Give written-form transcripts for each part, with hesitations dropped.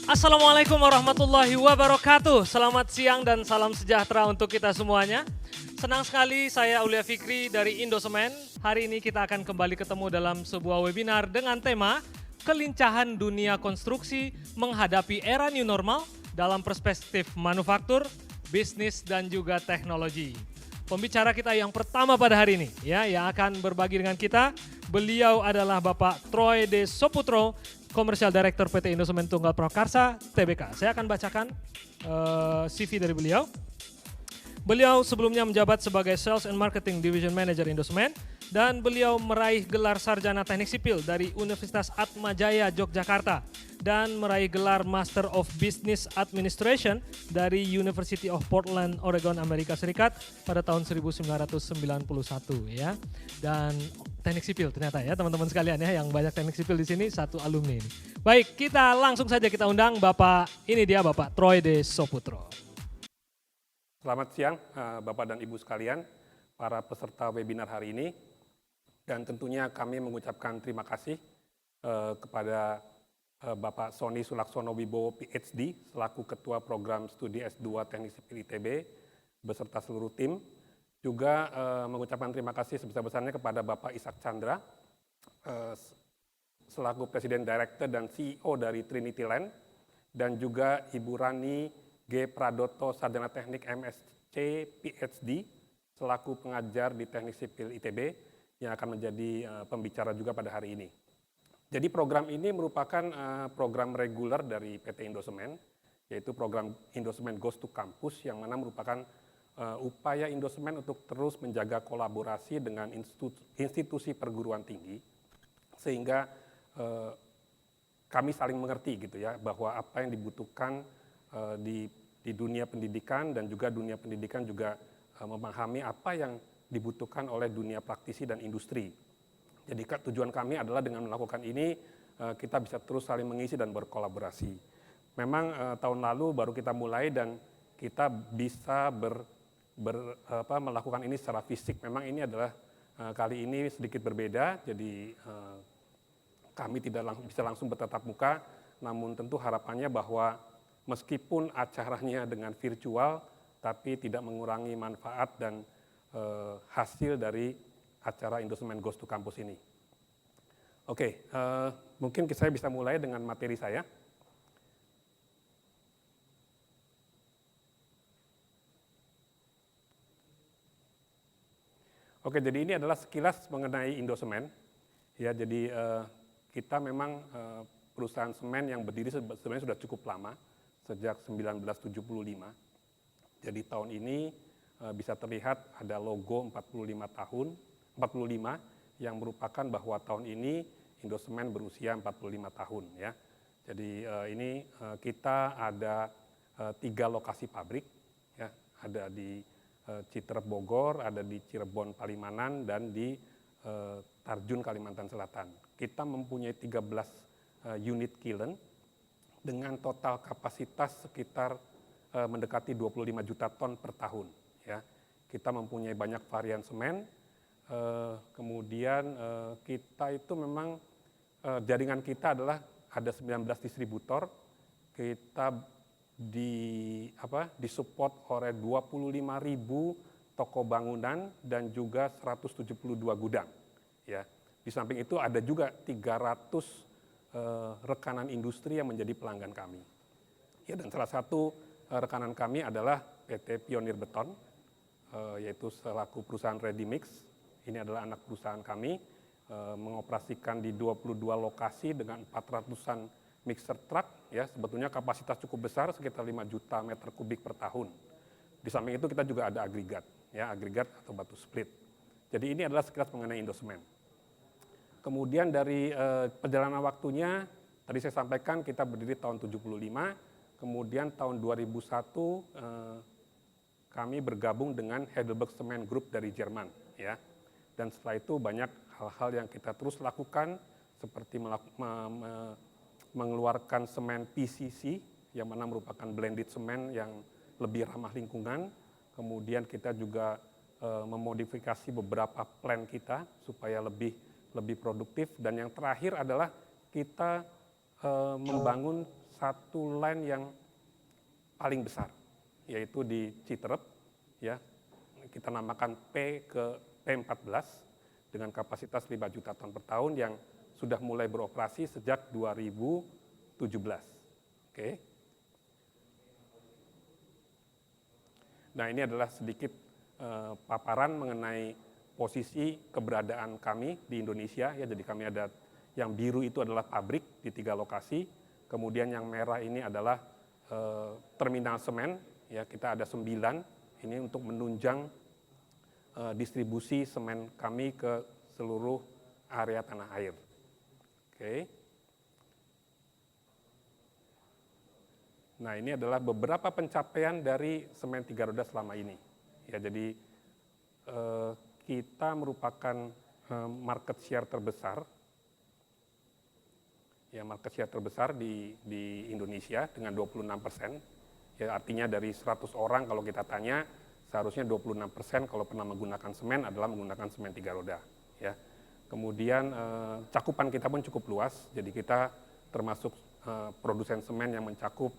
Assalamualaikum warahmatullahi wabarakatuh. Selamat siang dan salam sejahtera untuk kita semuanya. Senang sekali saya Aulia Fikri dari Indosemen. Hari ini kita akan kembali ketemu dalam sebuah webinar dengan tema Kelincahan Dunia Konstruksi Menghadapi Era New Normal dalam Perspektif Manufaktur, Bisnis dan juga Teknologi. Pembicara kita yang pertama pada hari ini ya yang akan berbagi dengan kita, beliau adalah Bapak Troy D. Soputro, Commercial Director PT Indosemen Tunggal Prakarsa Tbk. Saya akan bacakan CV dari beliau. Beliau sebelumnya menjabat sebagai Sales and Marketing Division Manager Indosemen dan beliau meraih gelar Sarjana Teknik Sipil dari Universitas Atmajaya Yogyakarta dan meraih gelar Master of Business Administration dari University of Portland, Oregon, Amerika Serikat pada tahun 1991 ya. Dan teknik sipil ternyata ya teman-teman sekalian ya, yang banyak teknik sipil di sini satu alumni ini. Baik, kita langsung saja kita undang Bapak, ini dia Bapak Troy D. Soputro. Selamat siang Bapak dan Ibu sekalian, para peserta webinar hari ini. Dan tentunya kami mengucapkan terima kasih kepada Bapak Sony Sulaksono Wibowo PhD selaku Ketua Program Studi S2 Teknik Sipil ITB beserta seluruh tim. Juga mengucapkan terima kasih sebesar-besarnya kepada Bapak Ishak Chandra selaku Presiden Director dan CEO dari Trinity Land dan juga Ibu Rani G. Pradoto Sarjana Teknik MSc PhD selaku pengajar di Teknik Sipil ITB yang akan menjadi pembicara juga pada hari ini. Jadi program ini merupakan program reguler dari PT Indosemen, yaitu program Indosemen Goes to Campus yang mana merupakan upaya Indosemen untuk terus menjaga kolaborasi dengan institusi perguruan tinggi sehingga kami saling mengerti gitu ya bahwa apa yang dibutuhkan di dunia pendidikan dan juga dunia pendidikan juga memahami apa yang dibutuhkan oleh dunia praktisi dan industri. Jadi tujuan kami adalah dengan melakukan ini kita bisa terus saling mengisi dan berkolaborasi. Memang tahun lalu baru kita mulai dan kita bisa melakukan ini secara fisik. Memang ini adalah kali ini sedikit berbeda, jadi kami tidak bisa langsung bertatap muka, namun tentu harapannya bahwa meskipun acaranya dengan virtual, tapi tidak mengurangi manfaat dan hasil dari acara Indosemen Goes to Campus ini. Oke, mungkin saya bisa mulai dengan materi saya. Oke, jadi ini adalah sekilas mengenai Indosemen. Ya, jadi kita memang perusahaan semen yang berdiri sebenarnya sudah cukup lama, sejak 1975. Jadi tahun ini bisa terlihat ada logo 45 yang merupakan bahwa tahun ini Indosemen berusia 45 tahun ya. Jadi ini kita ada 3 lokasi pabrik ya, ada di Citerep Bogor, ada di Cirebon Palimanan dan di Tarjun Kalimantan Selatan. Kita mempunyai 13 unit kiln dengan total kapasitas sekitar mendekati 25 juta ton per tahun. Ya. Kita mempunyai banyak varian semen, kemudian kita itu memang jaringan kita adalah ada 19 distributor, kita disupport oleh 25.000 toko bangunan dan juga 172 gudang. Ya. Di samping itu ada juga 300 rekanan industri yang menjadi pelanggan kami. Ya, dan salah satu rekanan kami adalah PT Pionir Beton, yaitu selaku perusahaan ready mix. Ini adalah anak perusahaan kami, mengoperasikan di 22 lokasi dengan 400-an mixer truck. Ya, sebetulnya kapasitas cukup besar, sekitar 5 juta meter kubik per tahun. Di samping itu kita juga ada agregat, ya, agregat atau batu split. Jadi ini adalah sekilas mengenai Indosemen. Kemudian dari perjalanan waktunya, tadi saya sampaikan kita berdiri tahun 75, kemudian tahun 2001 kami bergabung dengan Heidelberg Cement Group dari Jerman. Ya. Dan setelah itu banyak hal-hal yang kita terus lakukan, seperti mengeluarkan semen PCC, yang mana merupakan blended semen yang lebih ramah lingkungan. Kemudian kita juga memodifikasi beberapa plan kita supaya lebih produktif. Dan yang terakhir adalah kita membangun satu line yang paling besar, yaitu di Citerep, ya, kita namakan P14 dengan kapasitas 5 juta ton per tahun yang sudah mulai beroperasi sejak 2017. Oke. Nah, ini adalah sedikit paparan mengenai posisi keberadaan kami di Indonesia, ya. Jadi kami ada yang biru itu adalah pabrik di 3 lokasi, kemudian yang merah ini adalah terminal semen, ya, kita ada 9 ini untuk menunjang distribusi semen kami ke seluruh area tanah air. Oke. Nah, ini adalah beberapa pencapaian dari semen 3 roda selama ini. Ya, jadi kita merupakan market share terbesar, ya, market share terbesar di Indonesia dengan 26%. Ya, artinya dari 100 orang kalau kita tanya, seharusnya 26% kalau pernah menggunakan semen adalah menggunakan semen 3 roda. Ya. Kemudian cakupan kita pun cukup luas, jadi kita termasuk produsen semen yang mencakup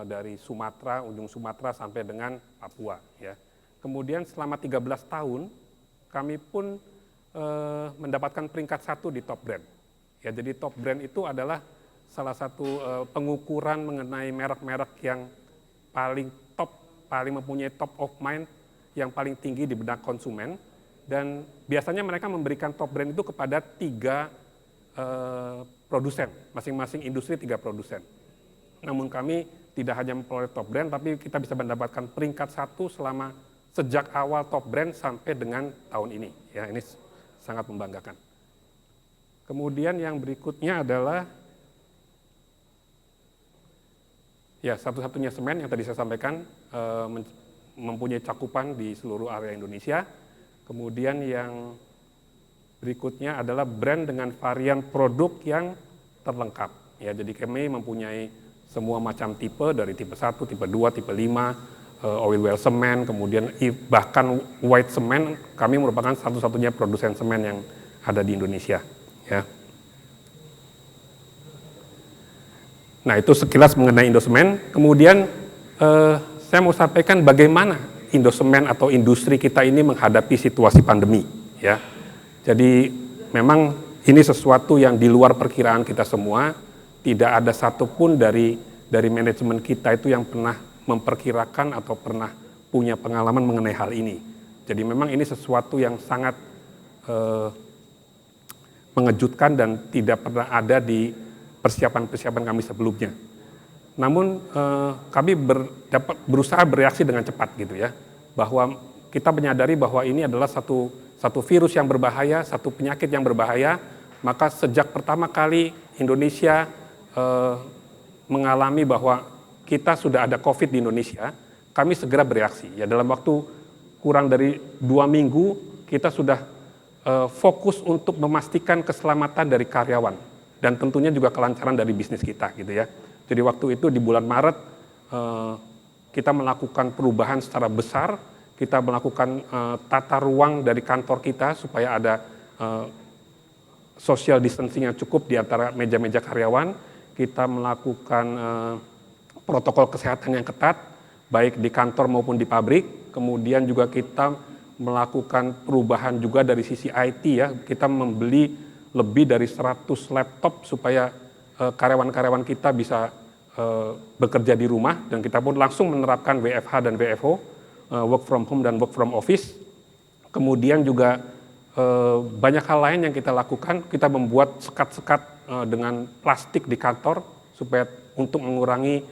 dari Sumatera, ujung Sumatera sampai dengan Papua. Ya. Kemudian selama 13 tahun, kami pun mendapatkan peringkat 1 di top brand. Ya, jadi top brand itu adalah salah satu pengukuran mengenai merek-merek yang paling top, paling mempunyai top of mind, yang paling tinggi di benak konsumen. Dan biasanya mereka memberikan top brand itu kepada 3 produsen, masing-masing industri 3 produsen. Namun kami tidak hanya memperoleh top brand, tapi kita bisa mendapatkan peringkat 1 selama sejak awal top brand sampai dengan tahun ini. Ya, ini sangat membanggakan. Kemudian yang berikutnya adalah, ya, satu-satunya semen yang tadi saya sampaikan mempunyai cakupan di seluruh area Indonesia. Kemudian yang berikutnya adalah brand dengan varian produk yang terlengkap. Ya, jadi kami mempunyai semua macam tipe, dari tipe 1, tipe 2, tipe 5, oil well semen, kemudian bahkan white semen. Kami merupakan satu-satunya produsen semen yang ada di Indonesia. Ya. Nah, itu sekilas mengenai Indosemen. Kemudian saya mau sampaikan bagaimana Indosemen atau industri kita ini menghadapi situasi pandemi. Ya. Jadi memang ini sesuatu yang di luar perkiraan kita semua. Tidak ada satupun dari manajemen kita itu yang pernah memperkirakan atau pernah punya pengalaman mengenai hal ini. Jadi memang ini sesuatu yang sangat mengejutkan dan tidak pernah ada di persiapan-persiapan kami sebelumnya. Namun kami berusaha bereaksi dengan cepat gitu ya, bahwa kita menyadari bahwa ini adalah satu virus yang berbahaya, satu penyakit yang berbahaya. Maka sejak pertama kali Indonesia mengalami bahwa kita sudah ada COVID di Indonesia, kami segera bereaksi. Ya, dalam waktu kurang dari 2 minggu kita sudah fokus untuk memastikan keselamatan dari karyawan dan tentunya juga kelancaran dari bisnis kita gitu ya. Jadi waktu itu di bulan Maret kita melakukan perubahan secara besar, kita melakukan tata ruang dari kantor kita supaya ada social distancing yang cukup di antara meja-meja karyawan. Kita melakukan protokol kesehatan yang ketat, baik di kantor maupun di pabrik. Kemudian juga kita melakukan perubahan juga dari sisi IT ya. Kita membeli lebih dari 100 laptop supaya karyawan-karyawan kita bisa bekerja di rumah, dan kita pun langsung menerapkan WFH dan WFO, work from home dan work from office. Kemudian juga banyak hal lain yang kita lakukan. Kita membuat sekat-sekat dengan plastik di kantor supaya untuk mengurangi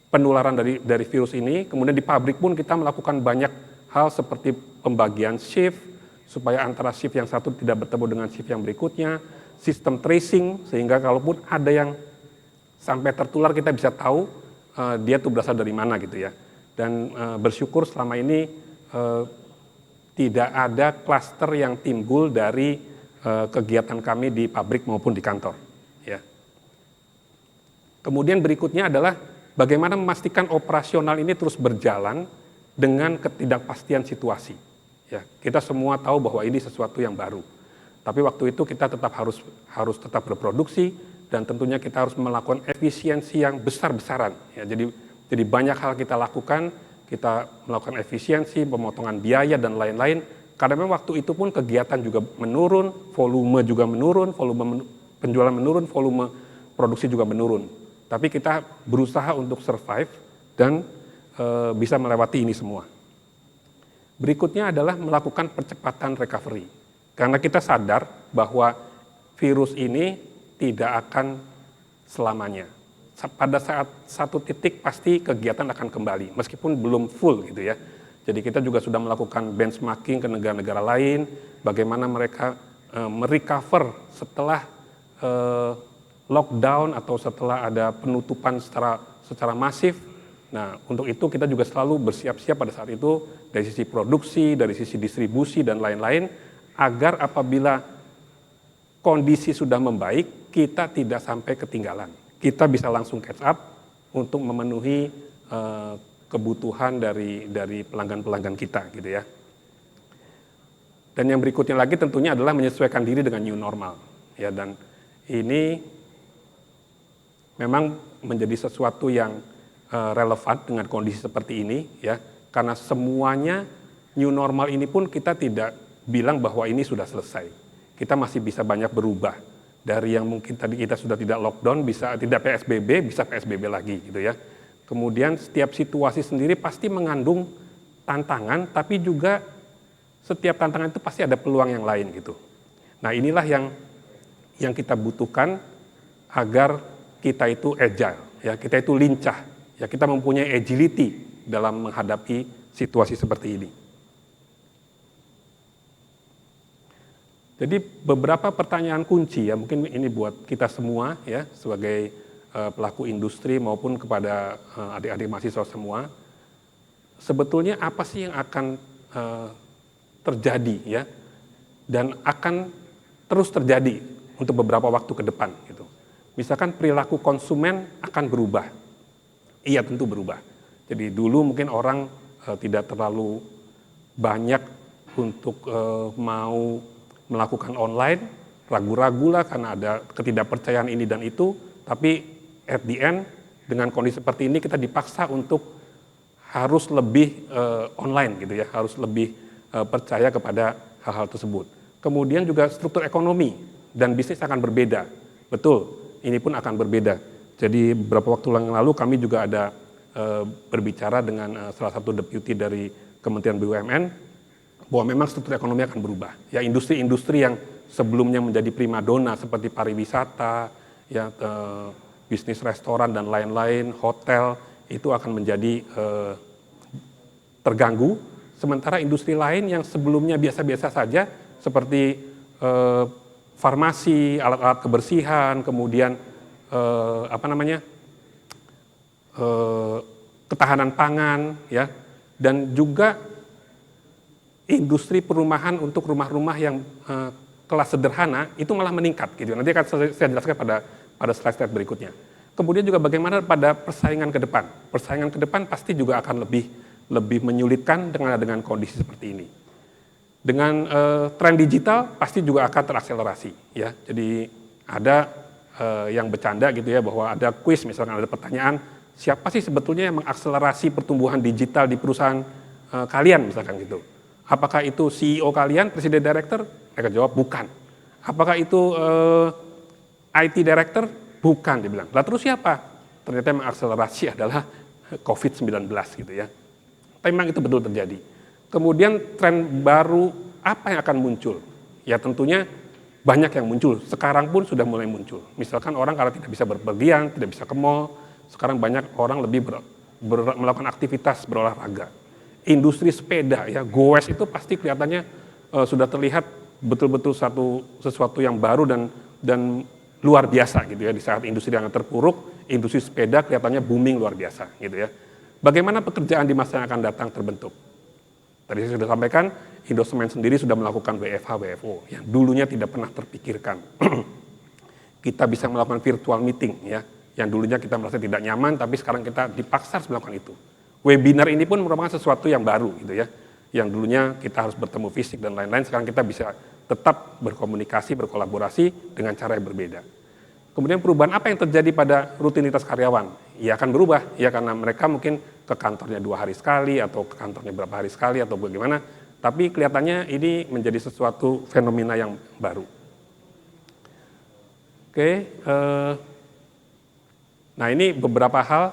penularan dari virus ini. Kemudian di pabrik pun kita melakukan banyak hal seperti pembagian shift supaya antara shift yang satu tidak bertemu dengan shift yang berikutnya, sistem tracing sehingga kalaupun ada yang sampai tertular kita bisa tahu dia tuh berasal dari mana gitu ya. Dan bersyukur selama ini tidak ada klaster yang timbul dari kegiatan kami di pabrik maupun di kantor. Ya. Kemudian berikutnya adalah bagaimana memastikan operasional ini terus berjalan dengan ketidakpastian situasi. Ya, kita semua tahu bahwa ini sesuatu yang baru. Tapi waktu itu kita tetap harus tetap berproduksi dan tentunya kita harus melakukan efisiensi yang besar-besaran. Ya, jadi banyak hal kita lakukan, kita melakukan efisiensi, pemotongan biaya dan lain-lain. Karena memang waktu itu pun kegiatan juga menurun, volume juga menurun, penjualan menurun, volume produksi juga menurun. Tapi kita berusaha untuk survive dan bisa melewati ini semua. Berikutnya adalah melakukan percepatan recovery. Karena kita sadar bahwa virus ini tidak akan selamanya. Pada saat satu titik pasti kegiatan akan kembali, meskipun belum full gitu ya. Jadi kita juga sudah melakukan benchmarking ke negara-negara lain, bagaimana mereka merecover setelah lockdown atau setelah ada penutupan secara masif. Nah, untuk itu kita juga selalu bersiap-siap pada saat itu dari sisi produksi, dari sisi distribusi dan lain-lain, agar apabila kondisi sudah membaik, kita tidak sampai ketinggalan. Kita bisa langsung catch up untuk memenuhi kebutuhan dari pelanggan-pelanggan kita gitu ya. Dan yang berikutnya lagi tentunya adalah menyesuaikan diri dengan new normal. Ya, dan ini memang menjadi sesuatu yang relevan dengan kondisi seperti ini ya, karena semuanya new normal ini pun kita tidak bilang bahwa ini sudah selesai. Kita masih bisa banyak berubah. Dari yang mungkin tadi kita sudah tidak lockdown, bisa tidak PSBB, bisa PSBB lagi gitu ya. Kemudian setiap situasi sendiri pasti mengandung tantangan, tapi juga setiap tantangan itu pasti ada peluang yang lain gitu. Nah, inilah yang kita butuhkan agar kita itu agile, ya, kita itu lincah, ya, kita mempunyai agility dalam menghadapi situasi seperti ini. Jadi beberapa pertanyaan kunci ya, mungkin ini buat kita semua ya, sebagai pelaku industri maupun kepada adik-adik mahasiswa semua. Sebetulnya apa sih yang akan terjadi ya, dan akan terus terjadi untuk beberapa waktu ke depan gitu. Misalkan perilaku konsumen akan berubah. Iya, tentu berubah. Jadi dulu mungkin orang tidak terlalu banyak untuk mau melakukan online, ragu-ragu lah karena ada ketidakpercayaan ini dan itu, tapi at the end dengan kondisi seperti ini kita dipaksa untuk harus lebih online gitu ya, harus lebih percaya kepada hal-hal tersebut. Kemudian juga struktur ekonomi dan bisnis akan berbeda, betul, ini pun akan berbeda. Jadi beberapa waktu yang lalu kami juga ada berbicara dengan salah satu deputi dari Kementerian BUMN, bahwa memang struktur ekonomi akan berubah. Ya, industri-industri yang sebelumnya menjadi primadona seperti pariwisata, ya, bisnis restoran dan lain-lain, hotel, itu akan menjadi terganggu. Sementara industri lain yang sebelumnya biasa-biasa saja, seperti farmasi, alat-alat kebersihan, kemudian ketahanan pangan, ya, dan juga industri perumahan untuk rumah-rumah yang kelas sederhana itu malah meningkat gitu. Nanti akan saya jelaskan pada slide berikutnya. Kemudian juga bagaimana pada persaingan ke depan. Persaingan ke depan pasti juga akan lebih menyulitkan dengan kondisi seperti ini. Dengan tren digital pasti juga akan terakselerasi ya. Jadi ada yang bercanda gitu ya, bahwa ada kuis, misalkan ada pertanyaan, siapa sih sebetulnya yang mengakselerasi pertumbuhan digital di perusahaan kalian misalkan gitu. Apakah itu CEO kalian, Presiden Director? Mereka jawab bukan. Apakah itu IT Director? Bukan, dia bilang. Lah terus siapa? Ternyata yang mengakselerasi adalah COVID-19 gitu ya. Tapi memang itu betul terjadi. Kemudian tren baru apa yang akan muncul? Ya tentunya banyak yang muncul. Sekarang pun sudah mulai muncul. Misalkan orang kalau tidak bisa berpergian, tidak bisa ke mall, sekarang banyak orang lebih melakukan aktivitas berolahraga. Industri sepeda ya, goes itu pasti kelihatannya sudah terlihat betul-betul sesuatu yang baru dan luar biasa gitu ya. Di saat industri yang terpuruk, industri sepeda kelihatannya booming luar biasa gitu ya. Bagaimana pekerjaan di masa yang akan datang terbentuk? Tadi saya sudah sampaikan, Indosemen sendiri sudah melakukan WFH, WFO yang dulunya tidak pernah terpikirkan. Kita bisa melakukan virtual meeting ya, yang dulunya kita merasa tidak nyaman, tapi sekarang kita dipaksa harus melakukan itu. Webinar ini pun merupakan sesuatu yang baru gitu ya, yang dulunya kita harus bertemu fisik dan lain-lain, sekarang kita bisa tetap berkomunikasi, berkolaborasi dengan cara yang berbeda. Kemudian perubahan apa yang terjadi pada rutinitas karyawan? Ya akan berubah, ya karena mereka mungkin ke kantornya 2 hari sekali atau ke kantornya berapa hari sekali atau bagaimana. Tapi kelihatannya ini menjadi sesuatu fenomena yang baru. Oke, nah ini beberapa hal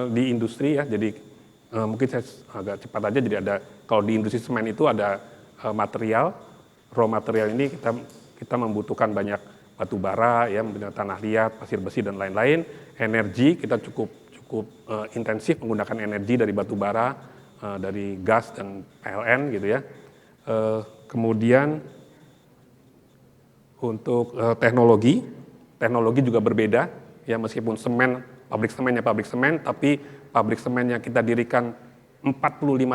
di industri ya. Jadi mungkin saya agak cepat aja. Jadi ada kalau di industri semen itu ada material, raw material ini kita membutuhkan banyak batu bara, ya, tanah liat, pasir besi dan lain-lain. Energi kita cukup intensif menggunakan energi dari batu bara, dari gas dan PLN gitu ya. Kemudian untuk teknologi juga berbeda ya, meskipun semen, pabrik semen, tapi pabrik semen yang kita dirikan 45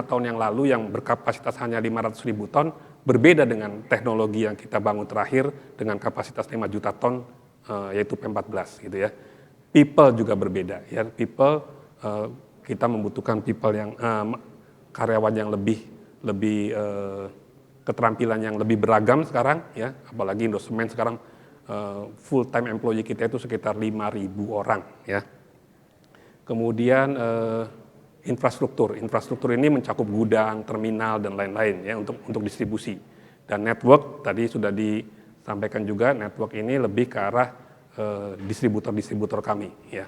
tahun yang lalu yang berkapasitas hanya 500.000 ton berbeda dengan teknologi yang kita bangun terakhir dengan kapasitas 5 juta ton, yaitu P14 gitu ya. People juga berbeda ya, people kita membutuhkan people yang karyawan yang lebih keterampilan yang lebih beragam sekarang ya, apalagi Indosemen sekarang full time employee kita itu sekitar 5.000 orang ya. Kemudian infrastruktur ini mencakup gudang, terminal dan lain-lain ya untuk distribusi. Dan network tadi sudah disampaikan juga, network ini lebih ke arah distributor kami ya.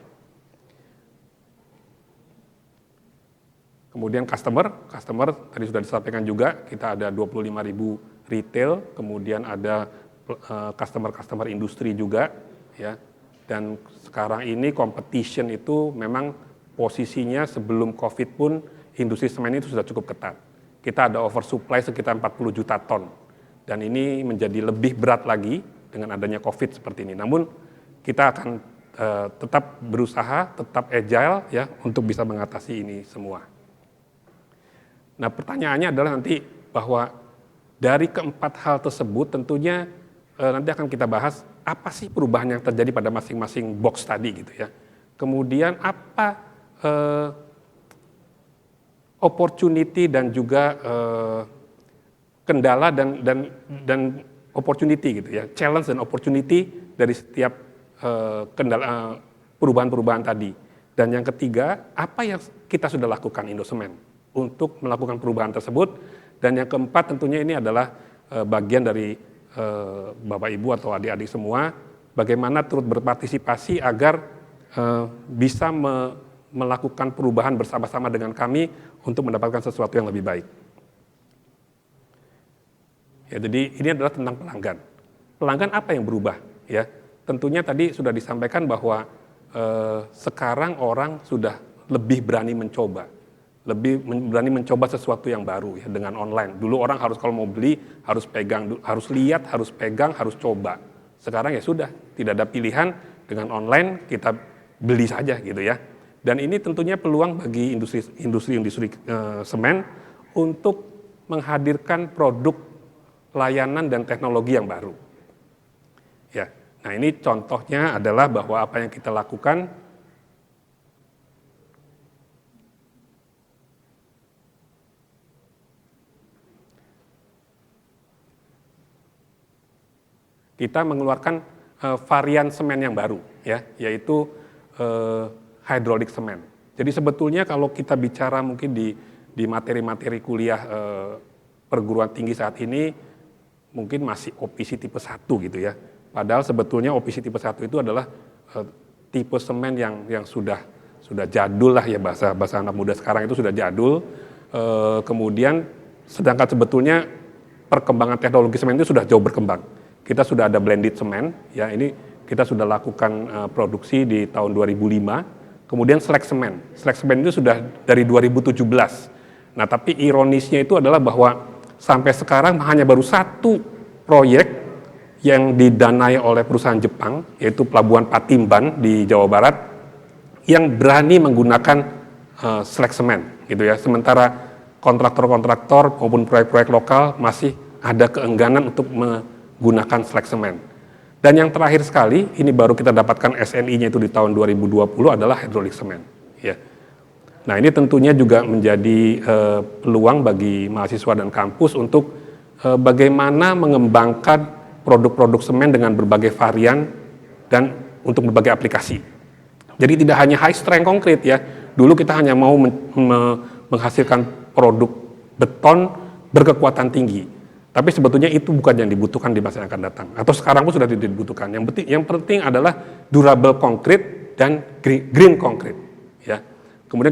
Kemudian customer tadi sudah disampaikan juga, kita ada 25.000 retail, kemudian ada customer industri juga ya. Dan sekarang ini competition itu memang posisinya sebelum COVID pun industri semen itu sudah cukup ketat. Kita ada oversupply sekitar 40 juta ton. Dan ini menjadi lebih berat lagi dengan adanya COVID seperti ini. Namun kita akan tetap berusaha, tetap agile ya untuk bisa mengatasi ini semua. Nah pertanyaannya adalah nanti bahwa dari keempat hal tersebut tentunya nanti akan kita bahas apa sih perubahan yang terjadi pada masing-masing box tadi gitu ya. Kemudian apa opportunity dan juga kendala dan opportunity gitu ya, challenge dan opportunity dari setiap kendala perubahan-perubahan tadi. Dan yang ketiga, apa yang kita sudah lakukan Indosemen untuk melakukan perubahan tersebut. Dan yang keempat tentunya ini adalah bagian dari Bapak Ibu atau adik-adik semua, bagaimana turut berpartisipasi agar bisa melakukan perubahan bersama-sama dengan kami untuk mendapatkan sesuatu yang lebih baik. Ya, jadi ini adalah tentang pelanggan. Pelanggan apa yang berubah? Ya, tentunya tadi sudah disampaikan bahwa sekarang orang sudah lebih berani mencoba, sesuatu yang baru ya dengan online. Dulu orang harus kalau mau beli harus pegang, harus lihat, harus pegang, harus coba. Sekarang ya sudah, tidak ada pilihan, dengan online kita beli saja gitu ya. Dan ini tentunya peluang bagi industri semen untuk menghadirkan produk, layanan dan teknologi yang baru. Ya, nah ini contohnya adalah bahwa apa yang kita lakukan kita mengeluarkan varian semen yang baru ya, yaitu hydraulic semen. Jadi sebetulnya kalau kita bicara mungkin di materi-materi kuliah perguruan tinggi saat ini mungkin masih OPC tipe 1 gitu ya. Padahal sebetulnya OPC tipe 1 itu adalah tipe semen yang sudah jadul lah ya, bahasa anak muda sekarang itu sudah jadul. Kemudian sedangkan sebetulnya perkembangan teknologi semen itu sudah jauh berkembang. Kita sudah ada blended semen ya, ini kita sudah lakukan produksi di tahun 2005. Kemudian slag semen itu sudah dari 2017. Nah tapi ironisnya itu adalah bahwa sampai sekarang hanya baru satu proyek yang didanai oleh perusahaan Jepang, yaitu Pelabuhan Patimban di Jawa Barat, yang berani menggunakan slag semen gitu ya. Sementara kontraktor-kontraktor maupun proyek-proyek lokal masih ada keengganan untuk menggunakan slag semen. Dan yang terakhir sekali, ini baru kita dapatkan SNI-nya itu di tahun 2020 adalah hydraulic semen. Ya. Nah ini tentunya juga menjadi peluang bagi mahasiswa dan kampus untuk bagaimana mengembangkan produk-produk semen dengan berbagai varian dan untuk berbagai aplikasi. Jadi tidak hanya high strength konkret ya. Dulu kita hanya mau menghasilkan produk beton berkekuatan tinggi. Tapi sebetulnya itu bukan yang dibutuhkan di masa yang akan datang. Atau sekarang pun sudah tidak dibutuhkan. Yang penting adalah durable concrete dan green concrete. Ya. Kemudian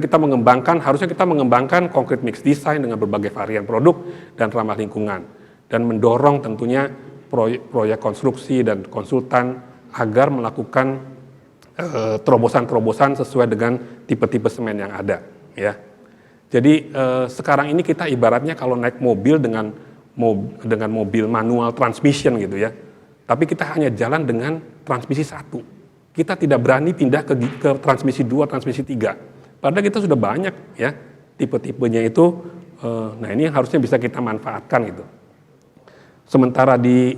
harusnya kita mengembangkan concrete mix design dengan berbagai varian produk dan ramah lingkungan. Dan mendorong tentunya proyek konstruksi dan konsultan agar melakukan terobosan-terobosan sesuai dengan tipe-tipe semen yang ada. Ya. Jadi sekarang ini kita ibaratnya kalau naik mobil dengan mobil manual transmission gitu ya. Tapi kita hanya jalan dengan transmisi 1. Kita tidak berani pindah ke transmisi 2, transmisi 3. Padahal kita sudah banyak ya tipe-tipenya itu. Nah ini yang harusnya bisa kita manfaatkan gitu. Sementara di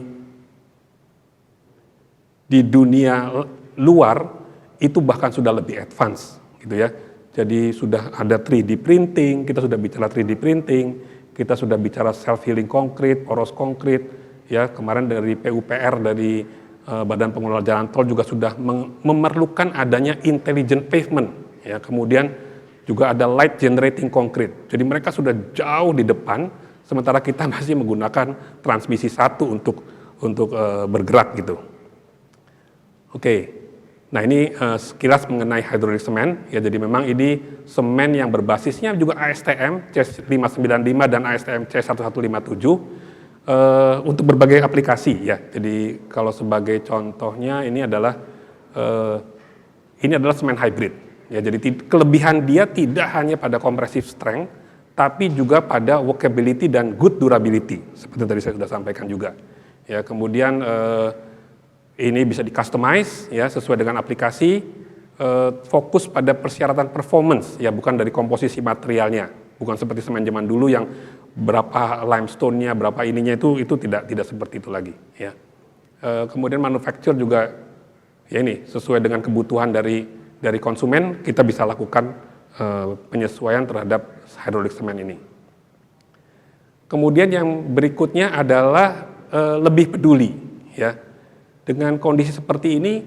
dunia luar itu bahkan sudah lebih advance gitu ya. Jadi sudah ada 3D printing, kita sudah bicara 3D printing, kita sudah bicara self-healing concrete, poros concrete, ya kemarin dari PUPR, dari Badan Pengelola Jalan Tol juga sudah memerlukan adanya intelligent pavement, ya kemudian juga ada light generating concrete. Jadi mereka sudah jauh di depan, sementara kita masih menggunakan transmisi 1 untuk bergerak gitu. Oke. Nah ini sekilas mengenai hydrolik semen, ya jadi memang ini semen yang berbasisnya juga ASTM C595 dan ASTM C1157 untuk berbagai aplikasi ya. Jadi kalau sebagai contohnya ini adalah semen hybrid. Ya jadi kelebihan dia tidak hanya pada compressive strength, tapi juga pada workability dan good durability seperti tadi saya sudah sampaikan juga. Ya kemudian ini bisa di-customize ya sesuai dengan aplikasi, fokus pada persyaratan performance ya bukan dari komposisi materialnya, bukan seperti semen zaman dulu yang berapa limestone-nya, berapa ininya itu tidak seperti itu lagi ya. Kemudian manufacture juga ya ini sesuai dengan kebutuhan dari konsumen, kita bisa lakukan penyesuaian terhadap hydrolik semen ini. Kemudian yang berikutnya adalah lebih peduli ya. Dengan kondisi seperti ini,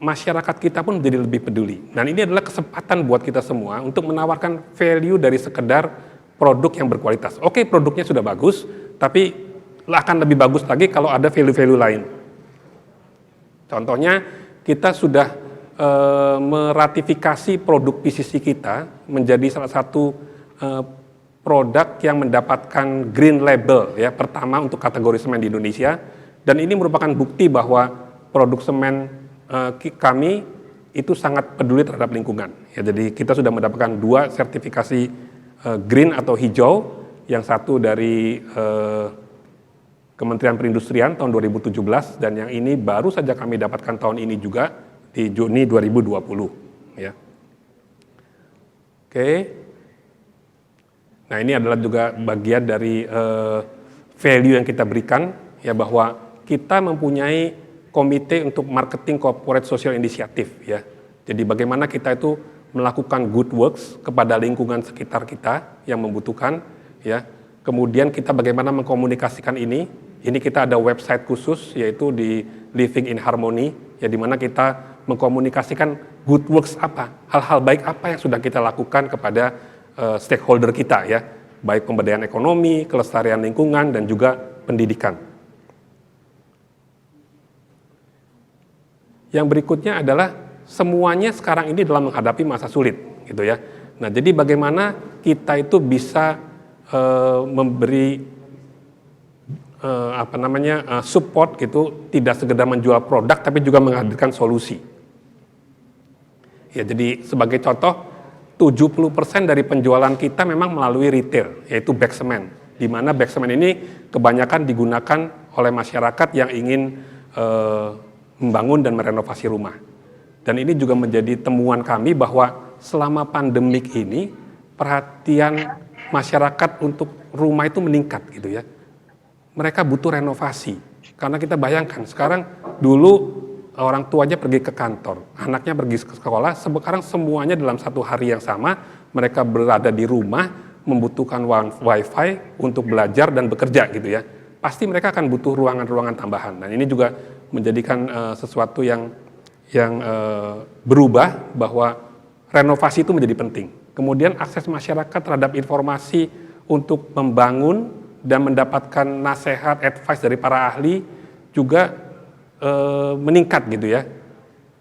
masyarakat kita pun menjadi lebih peduli. Dan ini adalah kesempatan buat kita semua untuk menawarkan value dari sekedar produk yang berkualitas. Oke, produknya sudah bagus, tapi akan lebih bagus lagi kalau ada value-value lain. Contohnya, kita sudah meratifikasi produk PCC kita menjadi salah satu produk yang mendapatkan green label ya pertama untuk kategori semen di Indonesia. Dan ini merupakan bukti bahwa produk semen kami itu sangat peduli terhadap lingkungan. Ya, jadi kita sudah mendapatkan 2 sertifikasi green atau hijau, yang satu dari Kementerian Perindustrian tahun 2017 dan yang ini baru saja kami dapatkan tahun ini juga di Juni 2020. Ya. Oke. Nah ini adalah juga bagian dari value yang kita berikan ya bahwa kita mempunyai komite untuk marketing corporate social initiative ya. Jadi bagaimana kita itu melakukan good works kepada lingkungan sekitar kita yang membutuhkan ya. Kemudian kita bagaimana mengkomunikasikan ini kita ada website khusus yaitu di Living in Harmony ya di mana kita mengkomunikasikan good works apa, hal-hal baik apa yang sudah kita lakukan kepada stakeholder kita ya, baik pemberdayaan ekonomi, kelestarian lingkungan dan juga pendidikan. Yang berikutnya adalah semuanya sekarang ini dalam menghadapi masa sulit, gitu ya. Nah, jadi bagaimana kita itu bisa memberi support gitu, tidak sekedar menjual produk, tapi juga menghadirkan solusi. Ya, jadi sebagai contoh, 70% dari penjualan kita memang melalui retail, yaitu bag semen, di mana bag semen ini kebanyakan digunakan oleh masyarakat yang ingin membangun dan merenovasi rumah. Dan ini juga menjadi temuan kami bahwa selama pandemik ini perhatian masyarakat untuk rumah itu meningkat gitu ya. Mereka butuh renovasi. Karena kita bayangkan sekarang dulu orang tuanya pergi ke kantor, anaknya pergi ke sekolah, sekarang semuanya dalam satu hari yang sama mereka berada di rumah membutuhkan wifi untuk belajar dan bekerja gitu ya. Pasti mereka akan butuh ruangan-ruangan tambahan. Dan ini juga menjadikan sesuatu yang berubah bahwa renovasi itu menjadi penting. Kemudian akses masyarakat terhadap informasi untuk membangun dan mendapatkan nasihat, advice dari para ahli juga meningkat gitu ya.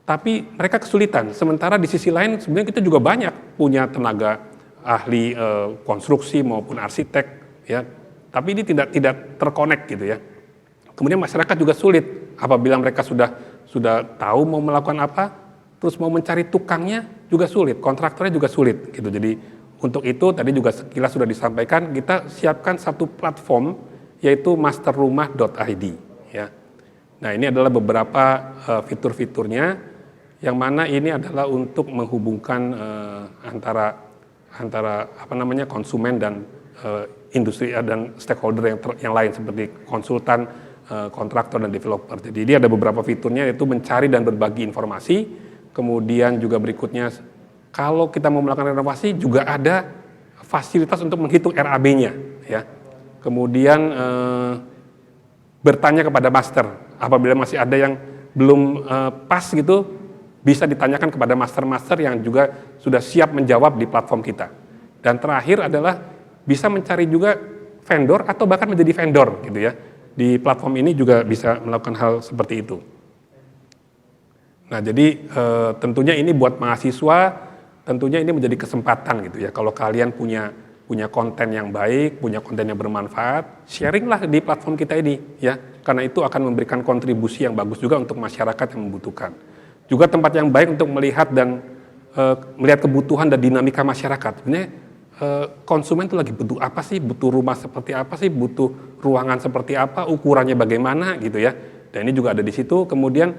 Tapi mereka kesulitan. Sementara di sisi lain sebenarnya kita juga banyak punya tenaga ahli konstruksi maupun arsitek ya. Tapi ini tidak terkonek gitu ya. Kemudian masyarakat juga sulit apabila mereka sudah tahu mau melakukan apa, terus mau mencari tukangnya juga sulit, kontraktornya juga sulit gitu. Jadi untuk itu tadi juga sekilas sudah disampaikan, kita siapkan satu platform yaitu masterrumah.id ya. Nah, ini adalah beberapa fitur-fiturnya yang mana ini adalah untuk menghubungkan antara konsumen dan industri dan stakeholder yang lain seperti konsultan, kontraktor dan developer. Jadi ini ada beberapa fiturnya yaitu mencari dan berbagi informasi. Kemudian juga berikutnya kalau kita mau melakukan renovasi juga ada fasilitas untuk menghitung RAB-nya ya. Kemudian bertanya kepada master apabila masih ada yang belum pas gitu, bisa ditanyakan kepada master-master yang juga sudah siap menjawab di platform kita. Dan terakhir adalah bisa mencari juga vendor atau bahkan menjadi vendor gitu ya. Di platform ini juga bisa melakukan hal seperti itu. Nah, jadi tentunya ini buat mahasiswa, tentunya ini menjadi kesempatan gitu ya. Kalau kalian punya konten yang baik, punya konten yang bermanfaat, sharinglah di platform kita ini ya. Karena itu akan memberikan kontribusi yang bagus juga untuk masyarakat yang membutuhkan. Juga tempat yang baik untuk melihat dan melihat kebutuhan dan dinamika masyarakat. Sebenarnya konsumen itu lagi butuh apa sih? Butuh rumah seperti apa sih? Butuh ruangan seperti apa? Ukurannya bagaimana gitu ya. Dan ini juga ada di situ. Kemudian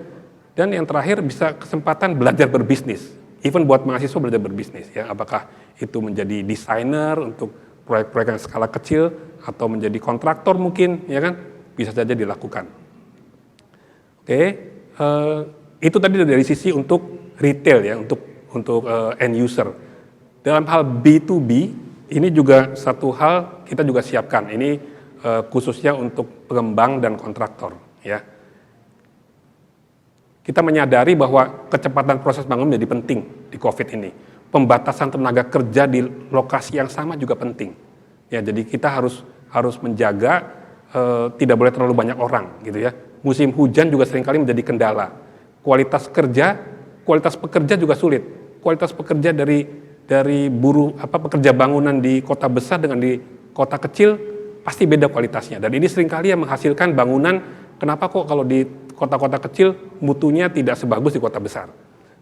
dan yang terakhir bisa kesempatan belajar berbisnis. Even buat mahasiswa belajar berbisnis ya. Apakah itu menjadi desainer untuk proyek-proyek yang skala kecil atau menjadi kontraktor mungkin ya kan? Bisa saja dilakukan. Oke, itu tadi dari sisi untuk retail ya, untuk end user. Dalam hal B2B, ini juga satu hal kita juga siapkan. Ini khususnya untuk pengembang dan kontraktor ya. Kita menyadari bahwa kecepatan proses bangun menjadi penting di COVID ini. Pembatasan tenaga kerja di lokasi yang sama juga penting. Ya, jadi kita harus menjaga tidak boleh terlalu banyak orang gitu ya. Musim hujan juga seringkali menjadi kendala. Kualitas pekerja juga sulit. Kualitas pekerja dari pekerja bangunan di kota besar dengan di kota kecil pasti beda kualitasnya. Dan ini seringkali yang menghasilkan bangunan, kenapa kok kalau di kota-kota kecil mutunya tidak sebagus di kota besar.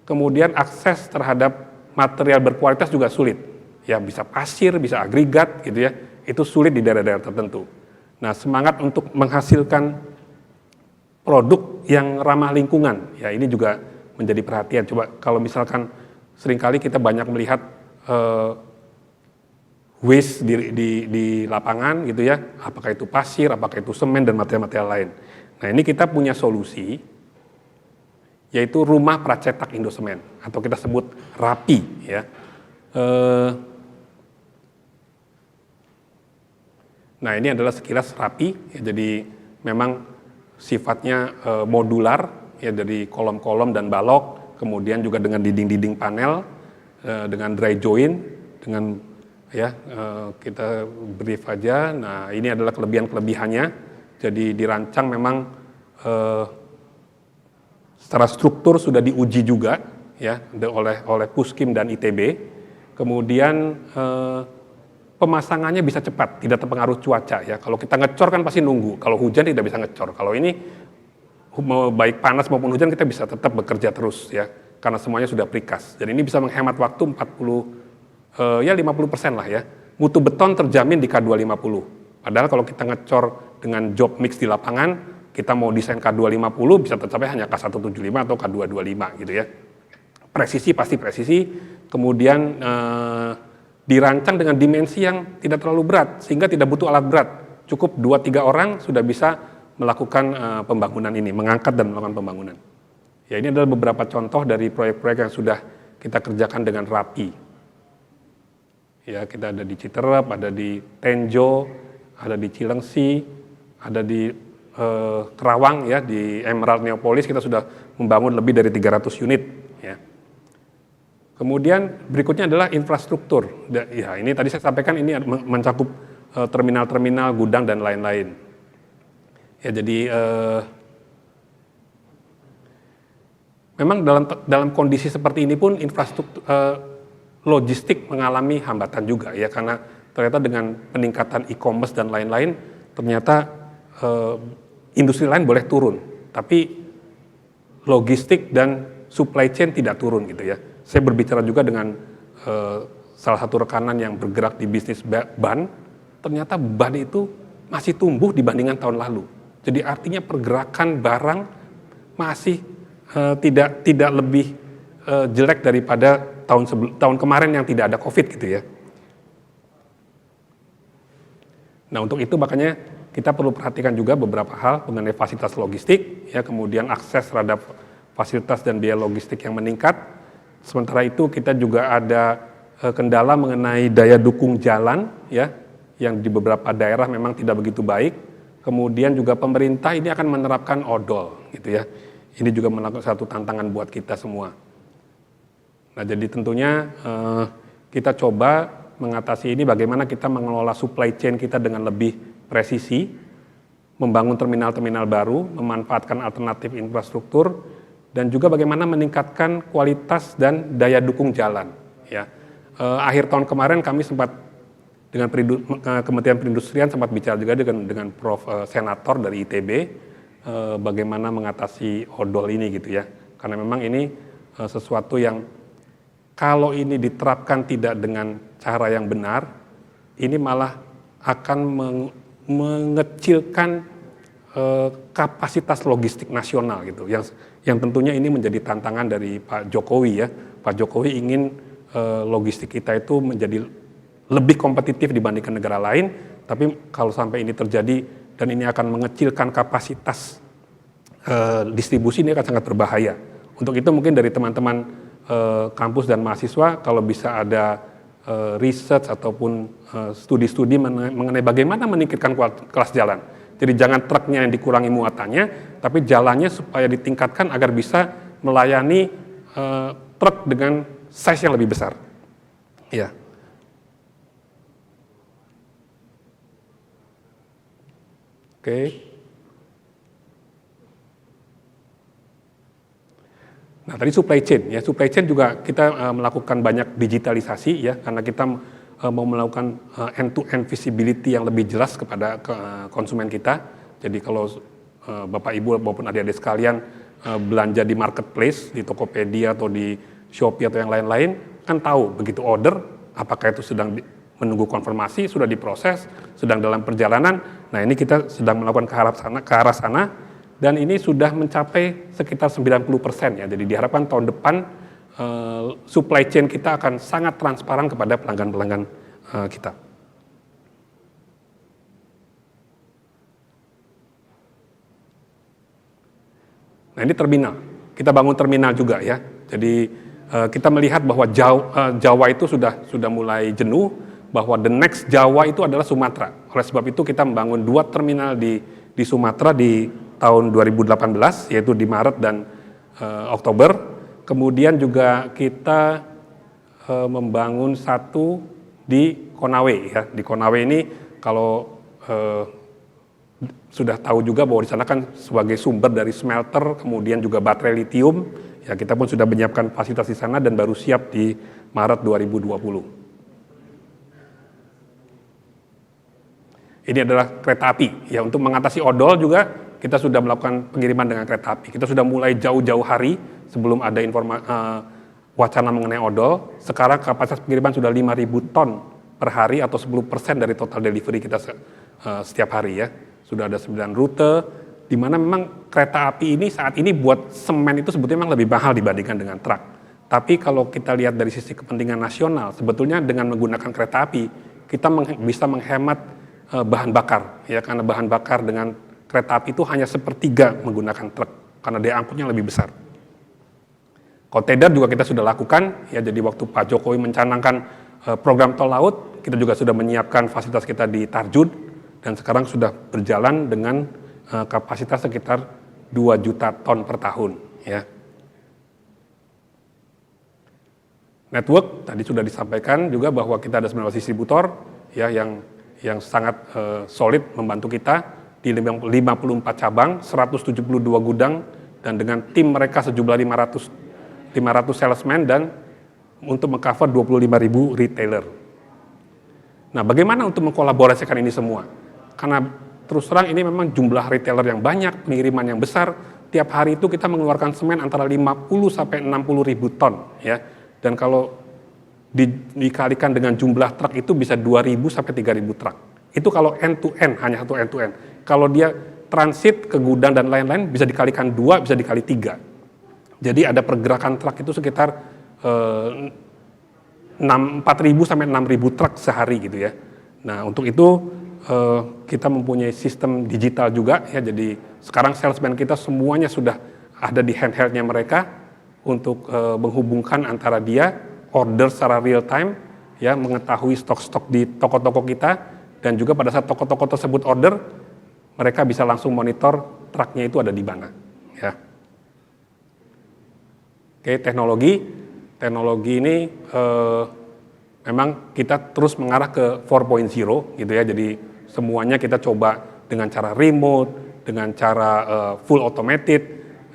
Kemudian akses terhadap material berkualitas juga sulit. Ya, bisa pasir, bisa agregat gitu ya. Itu sulit di daerah-daerah tertentu. Nah, semangat untuk menghasilkan produk yang ramah lingkungan, ya ini juga menjadi perhatian. Coba kalau misalkan seringkali kita banyak melihat waste di lapangan gitu ya, apakah itu pasir, apakah itu semen dan material-material lain. Nah, ini kita punya solusi, yaitu rumah pracetak Indosemen atau kita sebut RAPI ya. Nah, ini adalah sekilas RAPI ya, jadi memang sifatnya modular ya, dari kolom-kolom dan balok, kemudian juga dengan dinding-dinding panel, dengan dry joint, dengan ya kita brief aja. Nah, ini adalah kelebihan-kelebihannya. Jadi dirancang memang secara struktur sudah diuji juga ya oleh Puskim dan ITB. Kemudian pemasangannya bisa cepat, tidak terpengaruh cuaca ya. Kalau kita ngecor kan pasti nunggu. Kalau hujan tidak bisa ngecor. Kalau ini baik panas maupun hujan kita bisa tetap bekerja terus ya, karena semuanya sudah precast. Jadi ini bisa menghemat waktu 50% lah ya. Mutu beton terjamin di K250. Padahal kalau kita ngecor dengan job mix di lapangan, kita mau desain K250 bisa tercapai hanya K175 atau K225 gitu ya. Presisi pasti presisi. Kemudian dirancang dengan dimensi yang tidak terlalu berat, sehingga tidak butuh alat berat. Cukup 2-3 orang sudah bisa melakukan pembangunan ini, mengangkat dan melakukan pembangunan. Ya, ini adalah beberapa contoh dari proyek-proyek yang sudah kita kerjakan dengan RAPI. Ya, kita ada di Citerep, ada di Tenjo, ada di Cilengsi, ada di Kerawang ya, di Emerald Neopolis kita sudah membangun lebih dari 300 unit ya. Kemudian berikutnya adalah infrastruktur. Ya, ini tadi saya sampaikan ini mencakup terminal-terminal, gudang dan lain-lain. Ya, jadi memang dalam kondisi seperti ini pun infrastruktur logistik mengalami hambatan juga ya, karena ternyata dengan peningkatan e-commerce dan lain-lain ternyata industri lain boleh turun, tapi logistik dan supply chain tidak turun gitu ya. Saya berbicara juga dengan salah satu rekanan yang bergerak di bisnis ban, ternyata ban itu masih tumbuh dibandingkan tahun lalu. Jadi artinya pergerakan barang masih tidak lebih jelek daripada tahun kemarin yang tidak ada COVID gitu ya. Nah, untuk itu makanya kita perlu perhatikan juga beberapa hal mengenai fasilitas logistik, ya, kemudian akses terhadap fasilitas dan biaya logistik yang meningkat. Sementara itu kita juga ada kendala mengenai daya dukung jalan, ya, yang di beberapa daerah memang tidak begitu baik. Kemudian juga pemerintah ini akan menerapkan odol, gitu ya. Ini juga melakukan satu tantangan buat kita semua. Nah, jadi tentunya kita coba mengatasi ini bagaimana kita mengelola supply chain kita dengan lebih presisi, membangun terminal-terminal baru, memanfaatkan alternatif infrastruktur, dan juga bagaimana meningkatkan kualitas dan daya dukung jalan. Ya, akhir tahun kemarin kami sempat dengan Kementerian Perindustrian sempat bicara juga dengan Prof. Senator dari ITB, bagaimana mengatasi odol ini gitu ya, karena memang ini sesuatu yang kalau ini diterapkan tidak dengan cara yang benar, ini malah akan mengecilkan kapasitas logistik nasional gitu, yang tentunya ini menjadi tantangan dari Pak Jokowi ya. Pak Jokowi ingin logistik kita itu menjadi lebih kompetitif dibandingkan negara lain, tapi kalau sampai ini terjadi dan ini akan mengecilkan kapasitas distribusi, ini akan sangat berbahaya. Untuk itu mungkin dari teman-teman kampus dan mahasiswa kalau bisa ada research ataupun studi-studi mengenai bagaimana meningkatkan kelas jalan. Jadi jangan truknya yang dikurangi muatannya, tapi jalannya supaya ditingkatkan agar bisa melayani truk dengan size yang lebih besar. Ya. Oke. Nah, tadi supply chain ya, supply chain juga kita melakukan banyak digitalisasi ya, karena kita mau melakukan end-to-end visibility yang lebih jelas kepada konsumen kita. Jadi kalau Bapak Ibu maupun adik-adik sekalian belanja di marketplace, di Tokopedia atau di Shopee atau yang lain-lain, kan tahu begitu order apakah itu sedang menunggu konfirmasi, sudah diproses, sedang dalam perjalanan. Nah, ini kita sedang melakukan ke arah sana. Dan ini sudah mencapai sekitar 90% ya. Jadi diharapkan tahun depan supply chain kita akan sangat transparan kepada pelanggan-pelanggan kita. Nah, ini terminal. Kita bangun terminal juga ya. Jadi kita melihat bahwa Jawa itu sudah mulai jenuh, bahwa the next Jawa itu adalah Sumatera. Oleh sebab itu kita membangun 2 terminal di Sumatera di tahun 2018, yaitu di Maret dan Oktober. Kemudian juga kita membangun 1 di Konawe ya. Di Konawe ini kalau sudah tahu juga bahwa di sana kan sebagai sumber dari smelter, kemudian juga baterai litium, ya kita pun sudah menyiapkan fasilitas di sana dan baru siap di Maret 2020. Ini adalah kereta api ya, untuk mengatasi odol juga kita sudah melakukan pengiriman dengan kereta api. Kita sudah mulai jauh-jauh hari sebelum ada wacana mengenai odol. Sekarang kapasitas pengiriman sudah 5.000 ton per hari atau 10% dari total delivery kita setiap hari ya. Sudah ada 9 rute, di mana memang kereta api ini saat ini buat semen itu sebetulnya memang lebih mahal dibandingkan dengan truk. Tapi kalau kita lihat dari sisi kepentingan nasional, sebetulnya dengan menggunakan kereta api, kita bisa menghemat bahan bakar ya, karena bahan bakar dengan kereta api itu hanya 1/3 menggunakan truk karena daya angkutnya lebih besar. Kontainer juga kita sudah lakukan ya, jadi waktu Pak Jokowi mencanangkan program tol laut, kita juga sudah menyiapkan fasilitas kita di Tarjud dan sekarang sudah berjalan dengan kapasitas sekitar 2 juta ton per tahun. Ya. Network tadi sudah disampaikan juga bahwa kita ada 19 distributor ya yang sangat solid membantu kita di 54 cabang, 172 gudang, dan dengan tim mereka sejumlah 500 salesman dan untuk mengcover 25.000 retailer. Nah, bagaimana untuk mengkolaborasikan ini semua? Karena terus terang ini memang jumlah retailer yang banyak, pengiriman yang besar. Tiap hari itu kita mengeluarkan semen antara 50 sampai 60 ribu ton, ya. Dan kalau dikalikan dengan jumlah truk itu bisa 2.000 sampai 3.000 truk. Itu kalau end to end, hanya satu end to end. Kalau dia transit ke gudang dan lain-lain bisa dikalikan 2, bisa dikali 3. Jadi ada pergerakan truk itu sekitar 4.000 sampai 6.000 truk sehari gitu ya. Nah, untuk itu kita mempunyai sistem digital juga ya. Jadi sekarang salesman kita semuanya sudah ada di handheldnya mereka untuk menghubungkan antara dia order secara real time ya, mengetahui stok-stok di toko-toko kita, dan juga pada saat toko-toko tersebut order mereka bisa langsung monitor truknya itu ada di mana ya. Oke, teknologi ini memang kita terus mengarah ke 4.0 gitu ya. Jadi semuanya kita coba dengan cara remote, dengan cara full automated,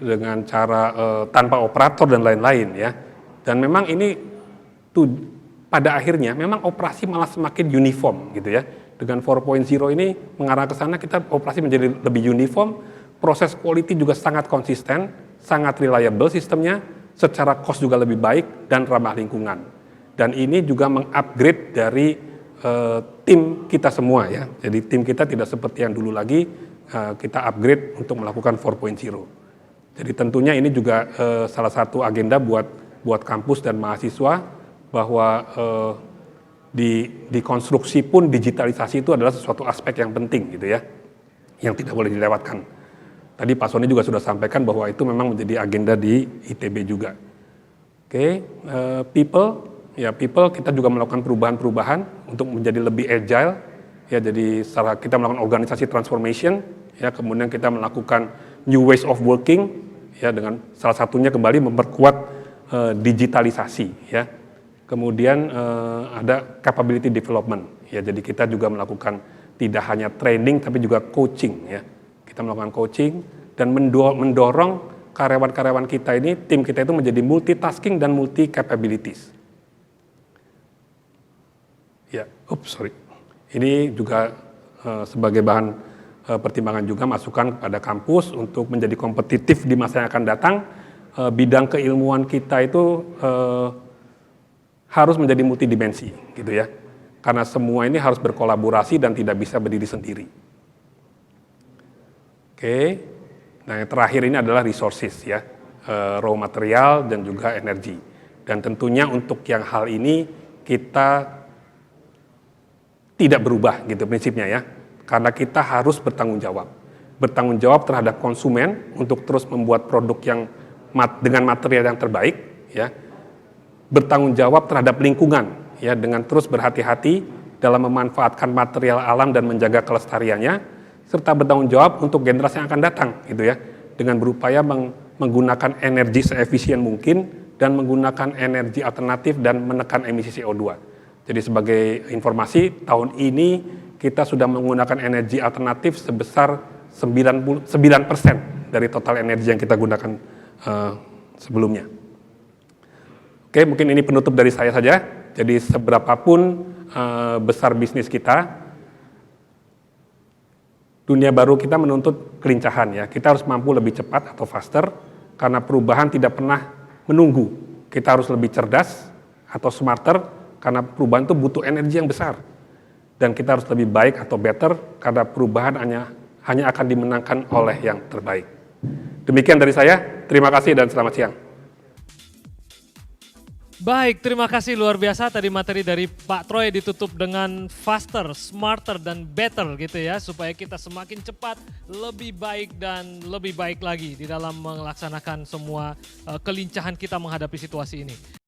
dengan cara tanpa operator dan lain-lain ya. Dan memang ini pada akhirnya memang operasi malah semakin uniform gitu ya. Dengan 4.0 ini mengarah ke sana, kita operasi menjadi lebih uniform, proses quality juga sangat konsisten, sangat reliable sistemnya, secara cost juga lebih baik dan ramah lingkungan. Dan ini juga mengupgrade dari tim kita semua ya. Jadi tim kita tidak seperti yang dulu lagi, kita upgrade untuk melakukan 4.0. Jadi tentunya ini juga salah satu agenda buat kampus dan mahasiswa bahwa di konstruksi pun digitalisasi itu adalah sesuatu aspek yang penting gitu ya, yang tidak boleh dilewatkan. Tadi Pak Sony juga sudah sampaikan bahwa itu memang menjadi agenda di ITB juga. Oke, people kita juga melakukan perubahan-perubahan untuk menjadi lebih agile ya. Jadi kita melakukan organisasi transformation ya, kemudian kita melakukan new ways of working ya, dengan salah satunya kembali memperkuat digitalisasi ya. Kemudian ada capability development ya, jadi kita juga melakukan tidak hanya training tapi juga coaching ya. Kita melakukan coaching dan mendorong karyawan-karyawan kita ini, tim kita itu menjadi multitasking dan multi capabilities. Ya, ini juga sebagai bahan pertimbangan juga, masukan kepada kampus untuk menjadi kompetitif di masa yang akan datang. Bidang keilmuan kita itu harus menjadi multidimensi gitu ya, karena semua ini harus berkolaborasi dan tidak bisa berdiri sendiri. Oke, nah yang terakhir ini adalah resources ya, raw material dan juga energi. Dan tentunya untuk yang hal ini kita tidak berubah gitu prinsipnya ya, karena kita harus bertanggung jawab terhadap konsumen untuk terus membuat produk yang dengan material yang terbaik ya. Bertanggung jawab terhadap lingkungan ya, dengan terus berhati-hati dalam memanfaatkan material alam dan menjaga kelestariannya, serta bertanggung jawab untuk generasi yang akan datang gitu ya, dengan berupaya menggunakan energi seefisien mungkin dan menggunakan energi alternatif dan menekan emisi CO2. Jadi sebagai informasi, tahun ini kita sudah menggunakan energi alternatif sebesar 99% dari total energi yang kita gunakan sebelumnya. Oke, mungkin ini penutup dari saya saja. Jadi seberapapun besar bisnis kita, dunia baru kita menuntut kelincahan ya. Kita harus mampu lebih cepat atau faster, karena perubahan tidak pernah menunggu. Kita harus lebih cerdas atau smarter, karena perubahan itu butuh energi yang besar. Dan kita harus lebih baik atau better, karena perubahan hanya akan dimenangkan oleh yang terbaik. Demikian dari saya, terima kasih dan selamat siang. Baik, terima kasih luar biasa. Tadi materi dari Pak Troy ditutup dengan faster, smarter, dan better gitu ya. Supaya kita semakin cepat, lebih baik, dan lebih baik lagi di dalam melaksanakan semua kelincahan kita menghadapi situasi ini.